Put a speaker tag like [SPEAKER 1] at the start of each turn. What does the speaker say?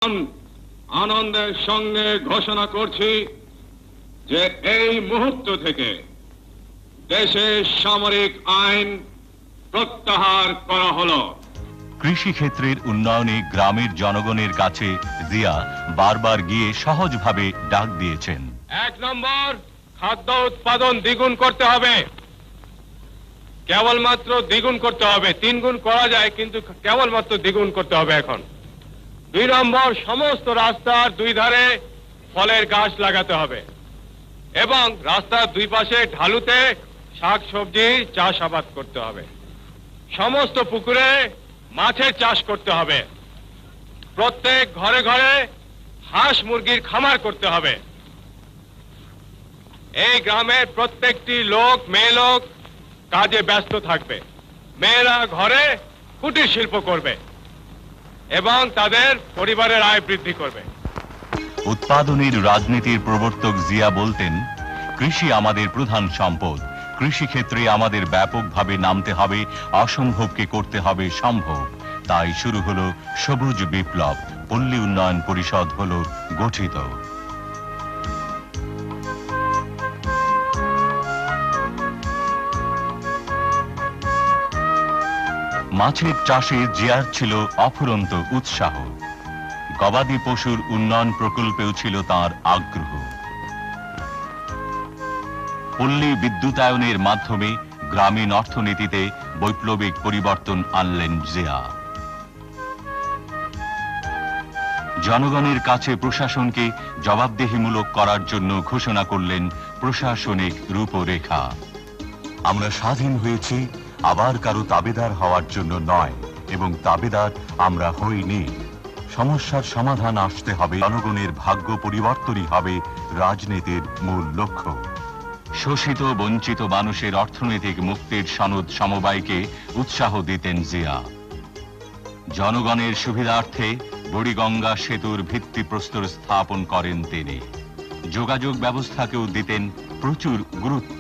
[SPEAKER 1] বন্ধুগণ, আনন্দের সঙ্গে ঘোষণা করছি যে এই মুহূর্ত থেকে দেশের সামরিক আইন প্রত্যাহার করা হলো।
[SPEAKER 2] কৃষি ক্ষেত্রের উন্নয়নে গ্রামের জনগণের কাছে জিয়া বারবার গিয়ে সহজভাবে ডাক দিয়েছেন।
[SPEAKER 1] 1 নম্বর, খাদ্য উৎপাদন দ্বিগুণ করতে হবে, কেবলমাত্র দ্বিগুণ করতে হবে। 3 গুণ করা যায়, কিন্তু কেবলমাত্র দ্বিগুণ করতে হবে এখন। 2 নম্বর, সমস্ত রাস্তার 2 ধারে ফলের গাছ লাগাতে হবে এবং রাস্তার 2 পাশে ঢালুতে শাক সবজি চাষাবাদ করতে হবে। সমস্ত পুকুরে মাছের চাষ করতে হবে। প্রত্যেক ঘরে ঘরে হাঁস মুরগির খামার করতে হবে। এই গ্রামের প্রত্যেকটি লোক, মেয়ে লোক কাজে ব্যস্ত থাকবে। মেয়েরা ঘরে কুটির শিল্প করবে এবং তাদের পরিবারের আয় বৃদ্ধি করবে।
[SPEAKER 2] উৎপাদনের রাজনীতির প্রবর্তক জিয়া বলতেন, কৃষি আমাদের প্রধান সম্পদ। কৃষি ক্ষেত্রে আমাদের ব্যাপকভাবে নামতে হবে, অসম্ভবকে করতে হবে সম্ভব। তাই শুরু হলো সবুজ বিপ্লব। পল্লী উন্নয়ন পরিষদ হলো গঠিত। মাছের চাষে জিয়ার ছিল অফুরন্ত উৎসাহ। গবাদি পশুর উন্নয়ন প্রকল্পেও ছিল তার আগ্রহ। পল্লী বিদ্যুতায়নের মাধ্যমে গ্রামীণ অর্থনীতিতে বৈপ্লবিক পরিবর্তন আনলেন জিয়া। জনগণের কাছে প্রশাসনকে জবাবদিহিমূলক করার জন্য ঘোষণা করলেন প্রশাসনিক রূপরেখা। আমরা স্বাধীন হয়েছি আবার কারো তাবেদার হওয়ার জন্য নয়, এবং তাবেদার আমরা হইনি। সমস্যার সমাধান আসতে হবে, জনগণের ভাগ্য পরিবর্তনই হবে রাজনীতির মূল লক্ষ্য। শোষিত বঞ্চিত মানুষের অর্থনৈতিক মুক্তির সনদ সমবায়কে উৎসাহ দিতেন জিয়া। জনগণের সুবিধার্থে বুড়িগঙ্গা সেতুর ভিত্তিপ্রস্তর স্থাপন করেন তিনি। যোগাযোগ ব্যবস্থাকেও দিতেন প্রচুর গুরুত্ব।